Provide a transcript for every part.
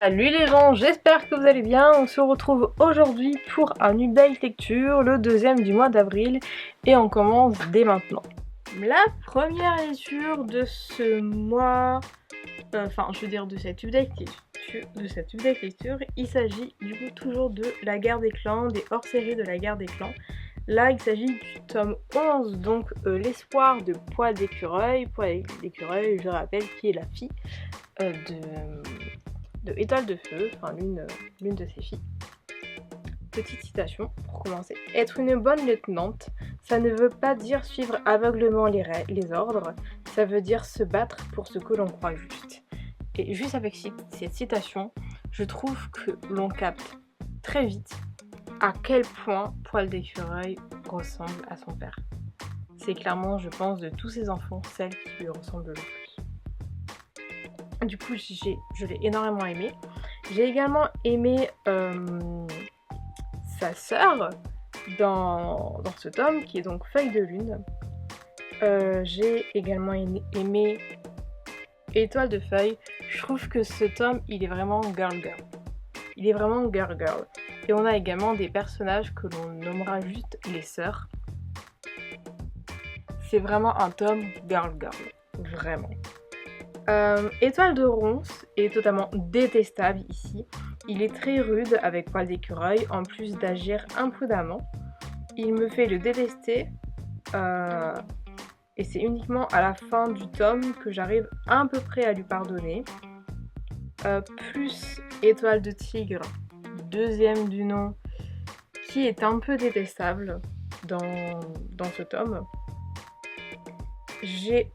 Salut les gens, j'espère que vous allez bien. On se retrouve aujourd'hui pour un update lecture, le deuxième du mois d'avril, et on commence dès maintenant. La première lecture de ce mois, de cette update lecture, il s'agit du coup toujours de La Guerre des Clans, des hors-séries de La Guerre des Clans. Là, il s'agit du tome 11, donc l'espoir de Poil d'écureuil. Poil d'écureuil, je rappelle, qui est la fille de Étoile de Feu, enfin l'une de ses filles. Petite citation pour commencer. Être une bonne lieutenante, ça ne veut pas dire suivre aveuglément les ordres, ça veut dire se battre pour ce que l'on croit juste. Et juste avec cette citation, je trouve que l'on capte très vite à quel point Poil d'écureuil ressemble à son père. C'est clairement, je pense, de tous ses enfants, celle qui lui ressemble le plus. Du coup, je l'ai énormément aimé. J'ai également aimé sa sœur dans ce tome, qui est donc Feuille de Lune. J'ai également aimé Étoile de Feuille. Je trouve que ce tome, il est vraiment girl-girl. Il est vraiment girl-girl. Et on a également des personnages que l'on nommera juste les sœurs. C'est vraiment un tome girl-girl. Vraiment. Étoile de Ronce est totalement détestable ici. Il est très rude avec Poil d'écureuil, en plus d'agir imprudemment. Il me fait le détester et c'est uniquement à la fin du tome que j'arrive à peu près à lui pardonner. Plus Étoile de Tigre, deuxième du nom, qui est un peu détestable dans ce tome. J'ai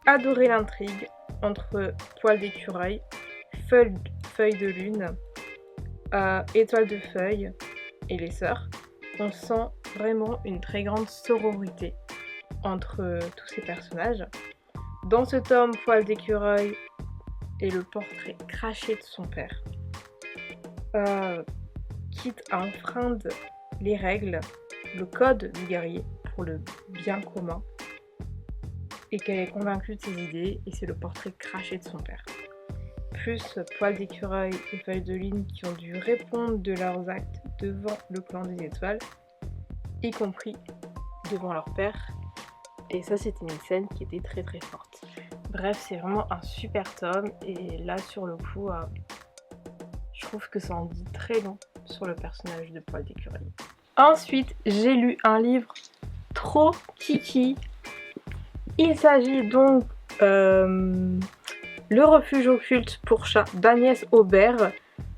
adoré l'intrigue entre Poil d'écureuil, Feuille de Lune, Étoile de Feuille et les sœurs. On sent vraiment une très grande sororité entre tous ces personnages. Dans ce tome, Poil d'écureuil est le portrait craché de son père. Quitte à enfreindre les règles, le code du guerrier pour le bien commun, et qu'elle est convaincue de ses idées, et c'est le portrait craché de son père. Plus Poil d'écureuil et Feuille de Lune qui ont dû répondre de leurs actes devant le clan des étoiles, y compris devant leur père, et ça c'était une scène qui était très très forte. Bref, c'est vraiment un super tome, et là sur le coup, je trouve que ça en dit très long sur le personnage de Poil d'écureuil. Ensuite, j'ai lu un livre trop kiki. Il s'agit donc Le refuge occulte pour chats d'Agnès Aubert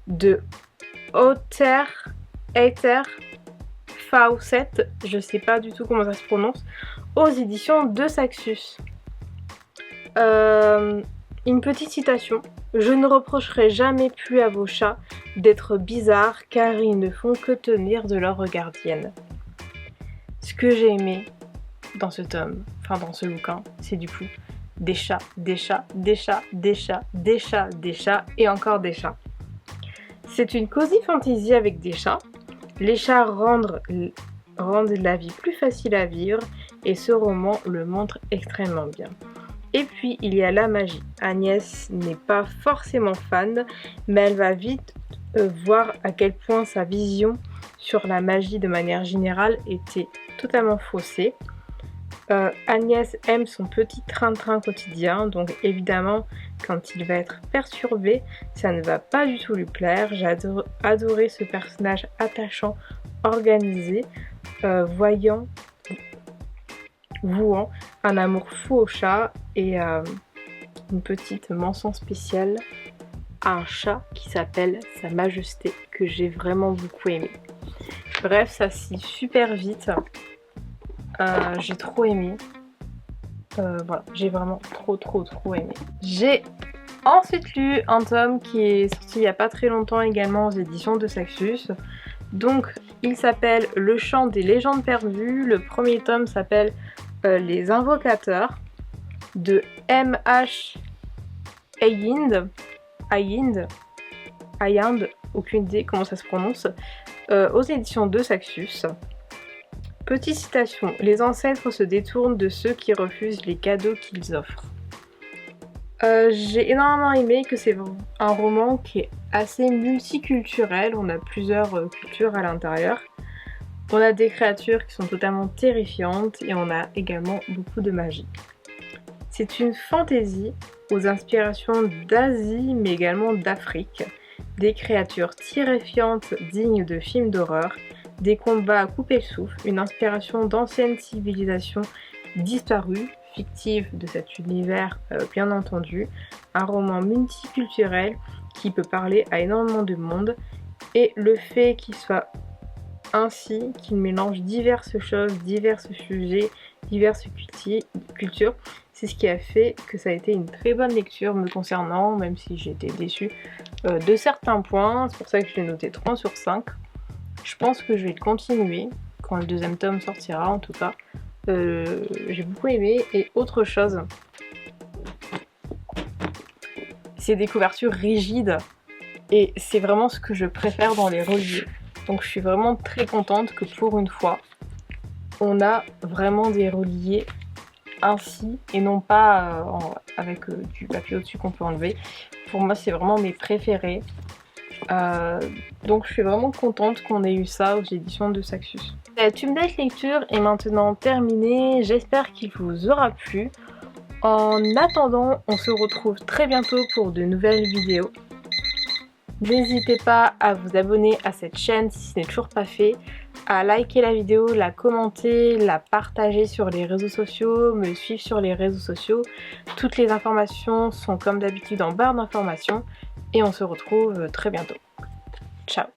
de Heather Fawcett, je sais pas du tout comment ça se prononce, aux éditions de Saxus. Une petite citation. Je ne reprocherai jamais plus à vos chats d'être bizarres car ils ne font que tenir de leur gardienne. Ce que j'ai aimé dans ce tome, enfin dans ce bouquin, c'est du coup des chats, des chats, des chats, des chats, des chats, des chats et encore des chats. C'est une cozy fantasy avec des chats. Les chats rendent la vie plus facile à vivre et ce roman le montre extrêmement bien. Et puis il y a la magie. Agnès n'est pas forcément fan, mais elle va vite voir à quel point sa vision sur la magie de manière générale était totalement faussée. Agnès aime son petit train-train quotidien, donc évidemment quand il va être perturbé, ça ne va pas du tout lui plaire. J'ai adoré ce personnage attachant, organisé, vouant un amour fou au chat et une petite mention spéciale à un chat qui s'appelle Sa Majesté, que j'ai vraiment beaucoup aimé. Bref, ça se lit super vite. J'ai trop aimé. Voilà, j'ai vraiment trop aimé. J'ai ensuite lu un tome qui est sorti il n'y a pas très longtemps également aux éditions de Saxus. Donc il s'appelle Le Chant des légendes perdues. Le premier tome s'appelle Les Invocateurs de M.H. Ayinde, aucune idée comment ça se prononce, aux éditions de Saxus. Petite citation, les ancêtres se détournent de ceux qui refusent les cadeaux qu'ils offrent. J'ai énormément aimé que c'est un roman qui est assez multiculturel, on a plusieurs cultures à l'intérieur. On a des créatures qui sont totalement terrifiantes et on a également beaucoup de magie. C'est une fantaisie aux inspirations d'Asie mais également d'Afrique. Des créatures terrifiantes dignes de films d'horreur, des combats à couper le souffle, une inspiration d'anciennes civilisations disparues, fictives de cet univers bien entendu, un roman multiculturel qui peut parler à énormément de monde et le fait qu'il soit ainsi, qu'il mélange diverses choses, divers sujets, diverses cultures, c'est ce qui a fait que ça a été une très bonne lecture me concernant, même si j'ai été déçue de certains points, c'est pour ça que je l'ai noté 3 sur 5. Je pense que je vais le continuer quand le deuxième tome sortira en tout cas. J'ai beaucoup aimé. Et autre chose, c'est des couvertures rigides et c'est vraiment ce que je préfère dans les reliés. Donc je suis vraiment très contente que pour une fois on a vraiment des reliés ainsi et non pas avec du papier au-dessus qu'on peut enlever. Pour moi c'est vraiment mes préférés. Donc je suis vraiment contente qu'on ait eu ça aux éditions de Saxus. La Tumblr lecture est maintenant terminée, j'espère qu'il vous aura plu. En attendant, on se retrouve très bientôt pour de nouvelles vidéos. N'hésitez pas à vous abonner à cette chaîne si ce n'est toujours pas fait, à liker la vidéo, la commenter, la partager sur les réseaux sociaux, me suivre sur les réseaux sociaux. Toutes les informations sont comme d'habitude en barre d'informations et on se retrouve très bientôt. Ciao!